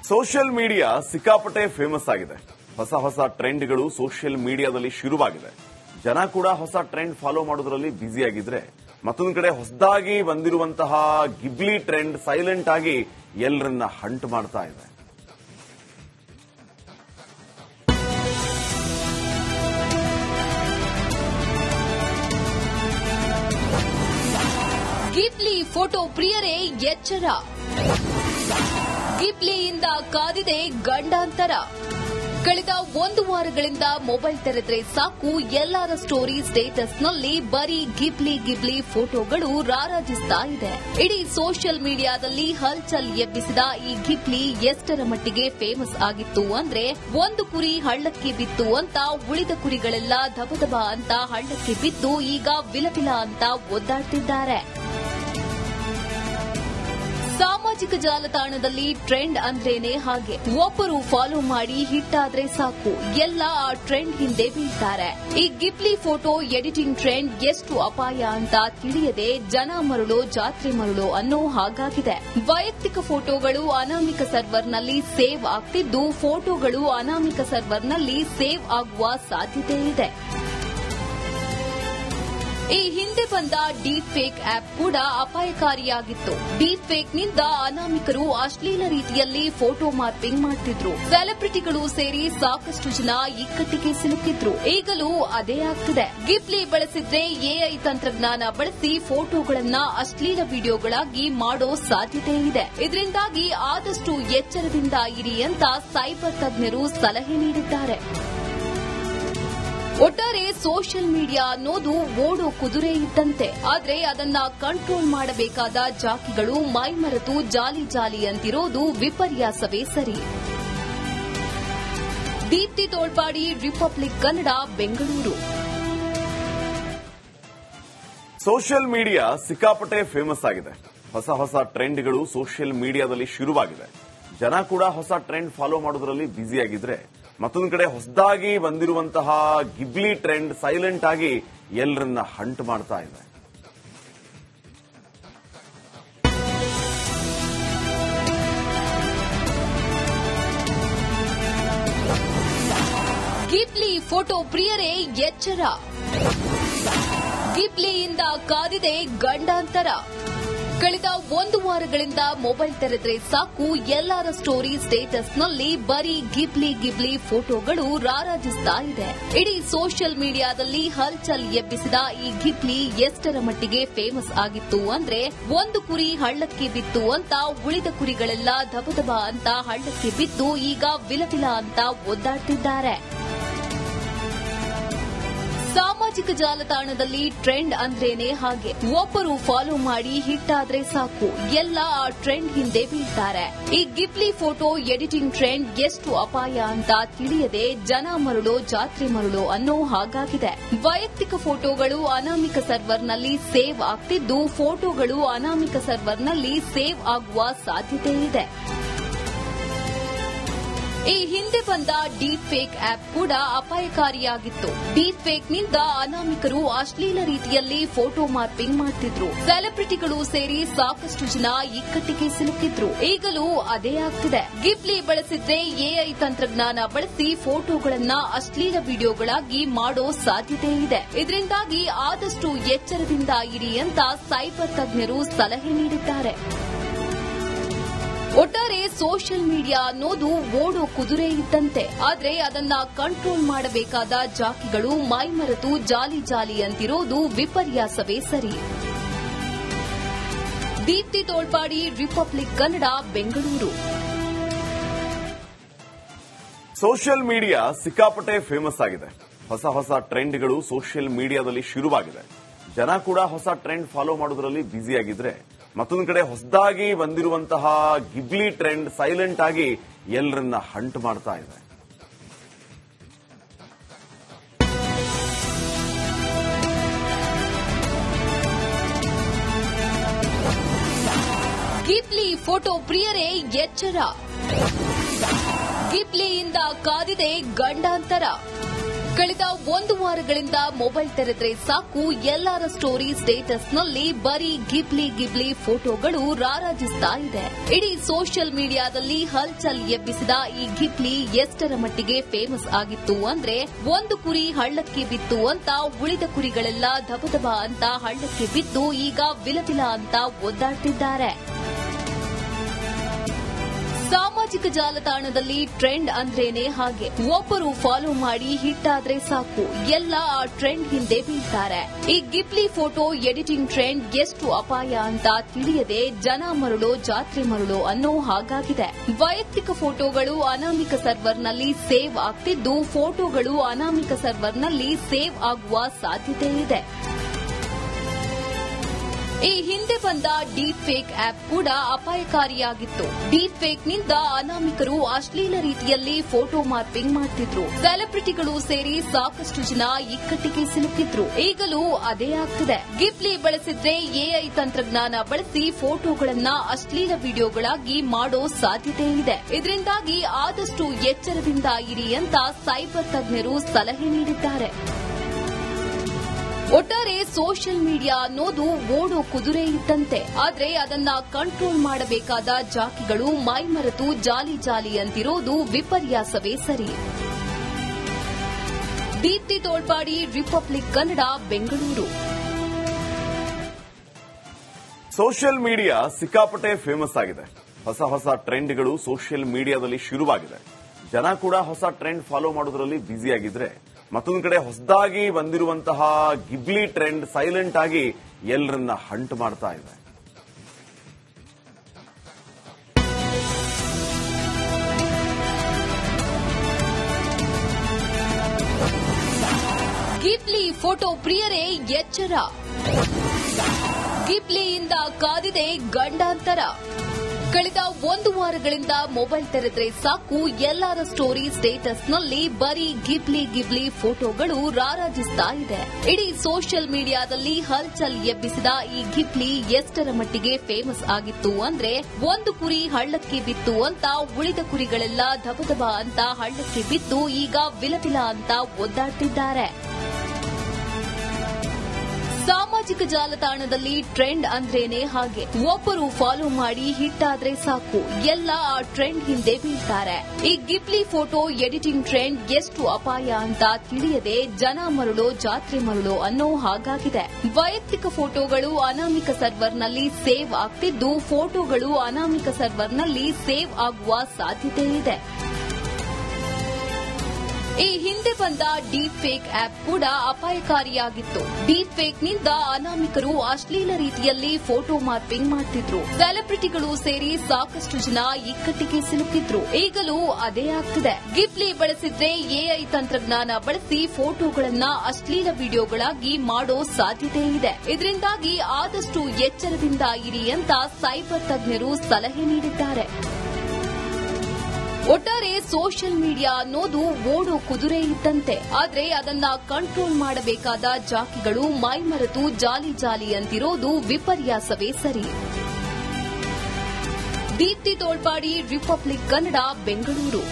Social media ಸಿಕ್ಕಾಪಟ್ಟೆ famous ಆಗಿದೆ. ಹೊಸ ಟ್ರೆಂಡ್ಗಳು ಸೋಷಿಯಲ್ ಮೀಡಿಯಾದಲ್ಲಿ ಶುರುವಾಗಿದೆ. ಜನ ಕೂಡ ಹೊಸ ಟ್ರೆಂಡ್ ಫಾಲೋ ಮಾಡೋದ್ರಲ್ಲಿ ಬ್ಯುಸಿಯಾಗಿದ್ರೆ, ಮತ್ತೊಂದು ಕಡೆ ಹೊಸದಾಗಿ ಬಂದಿರುವಂತಹ ಗಿಬ್ಲಿ ಟ್ರೆಂಡ್ ಸೈಲೆಂಟ್ ಆಗಿ ಎಲ್ಲರನ್ನ ಹಂಟ್ ಮಾಡ್ತಾ ಇದೆ. ಗಿಬ್ಲಿ ಫೋಟೋ ಪ್ರಿಯರೇ ಎಚ್ಚರ. ಗಿಬ್ಲಿಯಿಂದ ಕಾದಿದೆ ಗಂಡಾಂತರ. ಕಳೆದ 1 ವಾರಗಳಿಂದ ಮೊಬೈಲ್ ತೆರೆದ್ರೆ ಸಾಕು ಎಲ್ಲರ ಸ್ಟೋರಿ ಸ್ಟೇಟಸ್ನಲ್ಲಿ ಬರೀ ಗಿಬ್ಲಿ ಫೋಟೋಗಳು ರಾರಾಜಿಸ್ತಾ ಇದೆ. ಇಡೀ ಸೋಷಿಯಲ್ ಮೀಡಿಯಾದಲ್ಲಿ ಹಲ್ಚಲ್ ಎಬ್ಬಿಸಿದ ಈ ಗಿಬ್ಲಿ ಎಷ್ಟರ ಮಟ್ಟಿಗೆ ಫೇಮಸ್ ಆಗಿತ್ತು ಅಂದ್ರೆ, ಒಂದು ಕುರಿ ಹಳ್ಳಕ್ಕೆ ಬಿತ್ತು ಅಂತ ಉಳಿದ ಕುರಿಗಳೆಲ್ಲ ಧಬಧಬ ಅಂತ ಹಳ್ಳಕ್ಕೆ ಬಿದ್ದು ಈಗ ವಿಲವಿಲ ಅಂತ ಒದ್ದಾಡ್ತಿದ್ದಾರೆ. ಸಾಮಾಜಿಕ ಜಾಲತಾಣದಲ್ಲಿ ಟ್ರೆಂಡ್ ಅಂದ್ರೇನೆ ಹಾಗೆ. ಒಬ್ಬರು ಫಾಲೋ ಮಾಡಿ ಹಿಟ್ ಆದ್ರೆ ಸಾಕು, ಎಲ್ಲ ಆ ಟ್ರೆಂಡ್ ಹಿಂದೆ ಬೀಳ್ತಾರೆ. ಈ ಗಿಬ್ಲಿ ಫೋಟೋ ಎಡಿಟಿಂಗ್ ಟ್ರೆಂಡ್ ಎಷ್ಟು ಅಪಾಯ ಅಂತ ತಿಳಿಯದೆ ಜನ ಮರುಳೋ ಜಾತ್ರೆ ಮರುಳೋ ಅನ್ನೋ ಹಾಗಾಗಿದೆ. ವೈಯಕ್ತಿಕ ಫೋಟೋಗಳು ಅನಾಮಿಕ ಸರ್ವರ್ನಲ್ಲಿ ಸೇವ್ ಆಗ್ತಿದ್ದು, ಫೋಟೋಗಳು ಅನಾಮಿಕ ಸರ್ವರ್ನಲ್ಲಿ ಸೇವ್ ಆಗುವ ಸಾಧ್ಯತೆ ಇದೆ. ಈ ಹಿಂದೆ ಬಂದ ಡೀಪ್ ಫೇಕ್ ಆಪ್ ಕೂಡ ಅಪಾಯಕಾರಿಯಾಗಿತ್ತು. ಡೀಪ್ ಫೇಕ್ನಿಂದ ಅನಾಮಿಕರು ಅಶ್ಲೀಲ ರೀತಿಯಲ್ಲಿ ಫೋಟೋ ಮಾರ್ಪಿಂಗ್ ಮಾಡ್ತಿದ್ರು. ಸೆಲೆಬ್ರಿಟಿಗಳು ಸೇರಿ ಸಾಕಷ್ಟು ಜನ ಇಕ್ಕಟ್ಟಿಗೆ ಸಿಲುಕಿದ್ರು. ಈಗಲೂ ಅದೇ ಆಗ್ತಿದೆ. ಗಿಬ್ಲಿ ಬಳಸಿದ್ರೆ ಎಐ ತಂತ್ರಜ್ಞಾನ ಬಳಸಿ ಫೋಟೋಗಳನ್ನ ಅಶ್ಲೀಲ ವಿಡಿಯೋಗಳಾಗಿ ಮಾಡೋ ಸಾಧ್ಯತೆ ಇದೆ. ಇದರಿಂದಾಗಿ ಆದಷ್ಟು ಎಚ್ಚರದಿಂದ ಇರಿ ಅಂತ ಸೈಬರ್ ತಜ್ಞರು ಸಲಹೆ ನೀಡಿದ್ದಾರೆ. ಒಟ್ಟಾರೆ ಸೋಷಿಯಲ್ ಮೀಡಿಯಾ ಅನ್ನೋದು ಓಡೋ ಕುದುರೆ ಇದ್ದಂತೆ. ಆದ್ರೆ ಅದನ್ನ ಕಂಟ್ರೋಲ್ ಮಾಡಬೇಕಾದ ಜಾಕಿಗಳು ಮೈಮರೆತು ಜಾಲಿ ಅಂತಿರೋದು ವಿಪರ್ಯಾಸವೇ ಸರಿ. Deepti Tolpadi, republic Kannada, Bengaluru. Social media ಸಿಕ್ಕಾಪಟ್ಟೆ ಫೇಮಸ್ ಆಗಿದೆ. ಹೊಸ ಟ್ರೆಂಡ್ಗಳು ಸೋಷಿಯಲ್ ಮೀಡಿಯಾದಲ್ಲಿ ಶುರುವಾಗಿದೆ. ಜನ ಕೂಡ ಹೊಸ ಟ್ರೆಂಡ್ ಫಾಲೋ ಮಾಡೋದ್ರಲ್ಲಿ ಬ್ಯುಸಿಯಾಗಿದ್ರೆ, ಮತ್ತೊಂದು ಕಡೆ ಹೊಸದಾಗಿ ಬಂದಿರುವಂತಹ ಗಿಬ್ಲಿ ಟ್ರೆಂಡ್ ಸೈಲೆಂಟ್ ಆಗಿ ಎಲ್ಲರನ್ನ ಹಂಟ್ ಮಾಡ್ತಾ ಇದೆ. ಗಿಬ್ಲಿ ಫೋಟೋ ಪ್ರಿಯರೇ ಎಚ್ಚರ. ಗಿಬ್ಲಿಯಿಂದ ಕಾದಿದೆ ಗಂಡಾಂತರ. ಕಳೆದ 1 ವಾರಗಳಿಂದ ಮೊಬೈಲ್ ತೆರೆದ್ರೆ ಸಾಕು ಎಲ್ಲರ ಸ್ಟೋರಿ ಸ್ಟೇಟಸ್ನಲ್ಲಿ ಬರೀ ಗಿಬ್ಲಿ ಫೋಟೋಗಳು ರಾರಾಜಿಸ್ತಾ ಇದೆ. ಇಡೀ ಸೋಷಿಯಲ್ ಮೀಡಿಯಾದಲ್ಲಿ ಹಲ್ಚಲ್ ಎಬ್ಬಿಸಿದ ಈ ಗಿಬ್ಲಿ ಎಷ್ಟರ ಮಟ್ಟಿಗೆ ಫೇಮಸ್ ಆಗಿತ್ತು ಅಂದ್ರೆ, ಒಂದು ಕುರಿ ಹಳ್ಳಕ್ಕೆ ಬಿತ್ತು ಅಂತ ಉಳಿದ ಕುರಿಗಳೆಲ್ಲ ಧಬಧಬ ಅಂತ ಹಳ್ಳಕ್ಕೆ ಬಿದ್ದು ಈಗ ವಿಲವಿಲ ಅಂತ ಒದ್ದಾಡ್ತಿದ್ದಾರೆ. ಸಾಮಾಜಿಕ ಜಾಲತಾಣದಲ್ಲಿ ಟ್ರೆಂಡ್ ಅಂದ್ರೇನೆ ಹಾಗೆ. ಒಬ್ಬರು ಫಾಲೋ ಮಾಡಿ ಹಿಟ್ ಆದ್ರೆ ಸಾಕು, ಎಲ್ಲ ಆ ಟ್ರೆಂಡ್ ಹಿಂದೆ ಬೀಳ್ತಾರೆ. ಈ ಗಿಬ್ಲಿ ಫೋಟೋ ಎಡಿಟಿಂಗ್ ಟ್ರೆಂಡ್ ಎಷ್ಟು ಅಪಾಯ ಅಂತ ತಿಳಿಯದೆ ಜನ ಮರುಳೋ ಜಾತ್ರೆ ಮರುಳೋ ಅನ್ನೋ ಹಾಗಾಗಿದೆ. ವೈಯಕ್ತಿಕ ಫೋಟೋಗಳು ಅನಾಮಿಕ ಸರ್ವರ್ನಲ್ಲಿ ಸೇವ್ ಆಗ್ತಿದ್ದು, ಫೋಟೋಗಳು ಅನಾಮಿಕ ಸರ್ವರ್ನಲ್ಲಿ ಸೇವ್ ಆಗುವ ಸಾಧ್ಯತೆ ಇದೆ. ಈ ಹಿಂದೆ ಬಂದ ಡೀಪ್ ಫೇಕ್ ಆಪ್ ಕೂಡ ಅಪಾಯಕಾರಿಯಾಗಿತ್ತು. ಡೀಪ್ ಫೇಕ್ನಿಂದ ಅನಾಮಿಕರು ಅಶ್ಲೀಲ ರೀತಿಯಲ್ಲಿ ಫೋಟೋ ಮಾರ್ಪಿಂಗ್ ಮಾಡ್ತಿದ್ರು. ಸೆಲೆಬ್ರಿಟಿಗಳು ಸೇರಿ ಸಾಕಷ್ಟು ಜನ ಇಕ್ಕಟ್ಟಿಗೆ ಸಿಲುಕಿದ್ರು. ಈಗಲೂ ಅದೇ ಆಗ್ತಿದೆ. ಗಿಬ್ಲಿ ಬಳಸಿದ್ರೆ ಎಐ ತಂತ್ರಜ್ಞಾನ ಬಳಸಿ ಫೋಟೋಗಳನ್ನ ಅಶ್ಲೀಲ ವಿಡಿಯೋಗಳಾಗಿ ಮಾಡೋ ಸಾಧ್ಯತೆ ಇದೆ. ಇದರಿಂದಾಗಿ ಆದಷ್ಟು ಎಚ್ಚರದಿಂದ ಇರಿ ಅಂತ ಸೈಬರ್ ತಜ್ಞರು ಸಲಹೆ ನೀಡಿದ್ದಾರೆ. ಒಟ್ಟಾರೆ ಸೋಷಿಯಲ್ ಮೀಡಿಯಾ ಅನ್ನೋದು ಓಡೋ ಕುದುರೆ ಇದ್ದಂತೆ. ಆದ್ರೆ ಅದನ್ನ ಕಂಟ್ರೋಲ್ ಮಾಡಬೇಕಾದ ಜಾಕಿಗಳು ಮೈಮರೆತು ಜಾಲಿ ಅಂತಿರೋದು ವಿಪರ್ಯಾಸವೇ ಸರಿ. Deepti Tolpadi, republic Kannada, Bengaluru. Social media ಸಿಕ್ಕಾಪಟ್ಟೆ ಫೇಮಸ್ ಆಗಿದೆ. ಹೊಸ ಟ್ರೆಂಡ್ಗಳು ಸೋಷಿಯಲ್ ಮೀಡಿಯಾದಲ್ಲಿ ಶುರುವಾಗಿದೆ. ಜನ ಕೂಡ ಹೊಸ ಟ್ರೆಂಡ್ ಫಾಲೋ ಮಾಡೋದ್ರಲ್ಲಿ ಬ್ಯುಸಿಯಾಗಿದ್ರೆ, ಮತ್ತೊಂದು ಕಡೆ ಹೊಸದಾಗಿ ಬಂದಿರುವಂತಹ ಗಿಬ್ಲಿ ಟ್ರೆಂಡ್ ಸೈಲೆಂಟ್ ಆಗಿ ಎಲ್ಲರನ್ನ ಹಂಟ್ ಮಾಡ್ತಾ ಇದೆ. ಗಿಬ್ಲಿ ಫೋಟೋ ಪ್ರಿಯರೇ ಎಚ್ಚರ. ಗಿಬ್ಲಿಯಿಂದ ಕಾದಿದೆ ಗಂಡಾಂತರ. ಕಳೆದ 1 ವಾರಗಳಿಂದ ಮೊಬೈಲ್ ತೆರೆದ್ರೆ ಸಾಕು ಎಲ್ಲರ ಸ್ಟೋರಿ ಸ್ಟೇಟಸ್ನಲ್ಲಿ ಬರೀ ಗಿಬ್ಲಿ ಫೋಟೋಗಳು ರಾರಾಜಿಸ್ತಾ ಇದೆ. ಇಡೀ ಸೋಷಿಯಲ್ ಮೀಡಿಯಾದಲ್ಲಿ ಹಲ್ಚಲ್ ಎಬ್ಬಿಸಿದ ಈ ಗಿಬ್ಲಿ ಎಷ್ಟರ ಮಟ್ಟಿಗೆ ಫೇಮಸ್ ಆಗಿತ್ತು ಅಂದ್ರೆ, ಒಂದು ಕುರಿ ಹಳ್ಳಕ್ಕೆ ಬಿತ್ತು ಅಂತ ಉಳಿದ ಕುರಿಗಳೆಲ್ಲ ಧಬಧಬ ಅಂತ ಹಳ್ಳಕ್ಕೆ ಬಿದ್ದು ಈಗ ವಿಲವಿಲ ಅಂತ ಒದ್ದಾಡ್ತಿದ್ದಾರೆ. ಸಾಮಾಜಿಕ ಜಾಲತಾಣದಲ್ಲಿ ಟ್ರೆಂಡ್ ಅಂದ್ರೇನೆ ಹಾಗೆ. ಒಬ್ಬರು ಫಾಲೋ ಮಾಡಿ ಹಿಟ್ ಆದ್ರೆ ಸಾಕು, ಎಲ್ಲ ಆ ಟ್ರೆಂಡ್ ಹಿಂದೆ ಬೀಳ್ತಾರೆ. ಈ ಗಿಬ್ಲಿ ಫೋಟೋ ಎಡಿಟಿಂಗ್ ಟ್ರೆಂಡ್ ಎಷ್ಟು ಅಪಾಯ ಅಂತ ತಿಳಿಯದೆ ಜನ ಮರಳೋ ಜಾತ್ರೆ ಮರಳೋ ಅನ್ನೋ ಹಾಗಾಗಿದೆ. ವೈಯಕ್ತಿಕ ಫೋಟೋಗಳು ಅನಾಮಿಕ ಸರ್ವರ್ನಲ್ಲಿ ಸೇವ್ ಆಗ್ತಿದ್ದು, ಫೋಟೋಗಳು ಅನಾಮಿಕ ಸರ್ವರ್ನಲ್ಲಿ ಸೇವ್ ಆಗುವ ಸಾಧ್ಯತೆ ಇದೆ. ಈ ಹಿಂದೆ ಬಂದ ಡೀಪ್ ಫೇಕ್ ಆಪ್ ಕೂಡ ಅಪಾಯಕಾರಿಯಾಗಿತ್ತು. ಡೀಪ್ ಫೇಕ್ನಿಂದ ಅನಾಮಿಕರು ಅಶ್ಲೀಲ ರೀತಿಯಲ್ಲಿ ಫೋಟೋ ಮಾರ್ಪಿಂಗ್ ಮಾಡ್ತಿದ್ರು. ಸೆಲೆಬ್ರಿಟಿಗಳು ಸೇರಿ ಸಾಕಷ್ಟು ಜನ ಇಕ್ಕಟ್ಟಿಗೆ ಸಿಲುಕಿದ್ರು. ಈಗಲೂ ಅದೇ ಆಗ್ತಿದೆ. ಗಿಬ್ಲಿ ಬಳಸಿದ್ರೆ ಎಐ ತಂತ್ರಜ್ಞಾನ ಬಳಸಿ ಫೋಟೋಗಳನ್ನ ಅಶ್ಲೀಲ ವಿಡಿಯೋಗಳಾಗಿ ಮಾಡೋ ಸಾಧ್ಯತೆ ಇದೆ. ಇದರಿಂದಾಗಿ ಆದಷ್ಟು ಎಚ್ಚರದಿಂದ ಇರಿ ಅಂತ ಸೈಬರ್ ತಜ್ಞರು ಸಲಹೆ ನೀಡಿದ್ದಾರೆ. ಒಟ್ಟಾರೆ ಸೋಷಿಯಲ್ ಮೀಡಿಯಾ ಅನ್ನೋದು ಓಡೋ ಕುದುರೆ ಇದ್ದಂತೆ. ಆದ್ರೆ ಅದನ್ನ ಕಂಟ್ರೋಲ್ ಮಾಡಬೇಕಾದ ಜಾಕಿಗಳು ಮೈಮರೆತು ಜಾಲಿ ಅಂತಿರೋದು ವಿಪರ್ಯಾಸವೇ ಸರಿ. Deepti Tolpadi, republic Kannada, Bengaluru. Social media ಸಿಕ್ಕಾಪಟ್ಟೆ ಫೇಮಸ್ ಆಗಿದೆ. ಹೊಸ ಟ್ರೆಂಡ್ಗಳು ಸೋಷಿಯಲ್ ಮೀಡಿಯಾದಲ್ಲಿ ಶುರುವಾಗಿದೆ. ಜನ ಕೂಡ ಹೊಸ ಟ್ರೆಂಡ್ ಫಾಲೋ ಮಾಡೋದ್ರಲ್ಲಿ ಬ್ಯುಸಿಯಾಗಿದ್ರೆ, ಮತ್ತೊಂದು ಕಡೆ ಹೊಸದಾಗಿ ಬಂದಿರುವಂತಹ ಗಿಬ್ಲಿ ಟ್ರೆಂಡ್ ಸೈಲೆಂಟ್ ಆಗಿ ಎಲ್ಲರನ್ನ ಹಂಟ್ ಮಾಡ್ತಾ ಇದೆ. ಗಿಬ್ಲಿ ಫೋಟೋ ಪ್ರಿಯರೇ ಎಚ್ಚರ. ಗಿಬ್ಲಿಯಿಂದ ಕಾದಿದೆ ಗಂಡಾಂತರ. ಕಳೆದ 1 ವಾರಗಳಿಂದ ಮೊಬೈಲ್ ತೆರೆದ್ರೆ ಸಾಕು ಎಲ್ಲರ ಸ್ಟೋರಿ ಸ್ಟೇಟಸ್ನಲ್ಲಿ ಬರೀ ಗಿಬ್ಲಿ ಫೋಟೋಗಳು ರಾರಾಜಿಸ್ತಾ ಇದೆ. ಇಡೀ ಸೋಷಿಯಲ್ ಮೀಡಿಯಾದಲ್ಲಿ ಹಲ್ಚಲ್ ಎಬ್ಬಿಸಿದ ಈ ಗಿಬ್ಲಿ ಎಷ್ಟರ ಮಟ್ಟಿಗೆ ಫೇಮಸ್ ಆಗಿತ್ತು ಅಂದ್ರೆ, ಒಂದು ಕುರಿ ಹಳ್ಳಕ್ಕೆ ಬಿತ್ತು ಅಂತ ಉಳಿದ ಕುರಿಗಳೆಲ್ಲ ಧಬಧಬ ಅಂತ ಹಳ್ಳಕ್ಕೆ ಬಿದ್ದು ಈಗ ವಿಲವಿಲ ಅಂತ ಒದ್ದಾಡ್ತಿದ್ದಾರೆ. ಸಾಮಾಜಿಕ ಜಾಲತಾಣದಲ್ಲಿ ಟ್ರೆಂಡ್ ಅಂದ್ರೇನೆ ಹಾಗೆ. ಒಬ್ಬರು ಫಾಲೋ ಮಾಡಿ ಹಿಟ್ ಆದ್ರೆ ಸಾಕು, ಎಲ್ಲ ಆ ಟ್ರೆಂಡ್ ಹಿಂದೆ ಬೀಳ್ತಾರೆ. ಈ ಗಿಬ್ಲಿ ಫೋಟೋ ಎಡಿಟಿಂಗ್ ಟ್ರೆಂಡ್ ಎಷ್ಟು ಅಪಾಯ ಅಂತ ತಿಳಿಯದೆ ಜನ ಮರಳೋ ಜಾತ್ರೆ ಮರಳೋ ಅನ್ನೋ ಹಾಗಾಗಿದೆ. ವೈಯಕ್ತಿಕ ಫೋಟೋಗಳು ಅನಾಮಿಕ ಸರ್ವರ್ನಲ್ಲಿ ಸೇವ್ ಆಗ್ತಿದ್ದು, ಫೋಟೋಗಳು ಅನಾಮಿಕ ಸರ್ವರ್ನಲ್ಲಿ ಸೇವ್ ಆಗುವ ಸಾಧ್ಯತೆ ಇದೆ. ಈ ಹಿಂದೆ ಬಂದ ಡೀಪ್ ಫೇಕ್ ಆಪ್ ಕೂಡ ಅಪಾಯಕಾರಿಯಾಗಿತ್ತು. ಡೀಪ್ ಫೇಕ್ನಿಂದ ಅನಾಮಿಕರು ಅಶ್ಲೀಲ ರೀತಿಯಲ್ಲಿ ಫೋಟೋ ಮಾರ್ಪಿಂಗ್ ಮಾಡ್ತಿದ್ರು. ಸೆಲೆಬ್ರಿಟಿಗಳು ಸೇರಿ ಸಾಕಷ್ಟು ಜನ ಇಕ್ಕಟ್ಟಿಗೆ ಸಿಲುಕಿದ್ರು. ಈಗಲೂ ಅದೇ ಆಗ್ತಿದೆ. ಗಿಬ್ಲಿ ಬಳಸಿದ್ರೆ ಎಐ ತಂತ್ರಜ್ಞಾನ ಬಳಸಿ ಫೋಟೋಗಳನ್ನ ಅಶ್ಲೀಲ ವಿಡಿಯೋಗಳಾಗಿ ಮಾಡೋ ಸಾಧ್ಯತೆ ಇದೆ. ಇದರಿಂದಾಗಿ ಆದಷ್ಟು ಎಚ್ಚರದಿಂದ ಇರಿ ಅಂತ ಸೈಬರ್ ತಜ್ಞರು ಸಲಹೆ ನೀಡಿದ್ದಾರೆ. ಒಟ್ಟಾರೆ ಸೋಷಿಯಲ್ ಮೀಡಿಯಾ ಅನ್ನೋದು ಓಡೋ ಕುದುರೆ ಇದ್ದಂತೆ. ಆದ್ರೆ ಅದನ್ನ ಕಂಟ್ರೋಲ್ ಮಾಡಬೇಕಾದ ಜಾಕಿಗಳು ಮೈಮರೆತು ಜಾಲಿ ಅಂತಿರೋದು ವಿಪರ್ಯಾಸವೇ ಸರಿ. ದೀಪ್ತಿ ತೋಳ್ಪಾಡಿ, ರಿಪಬ್ಲಿಕ್ ಕನ್ನಡ, ಬೆಂಗಳೂರು.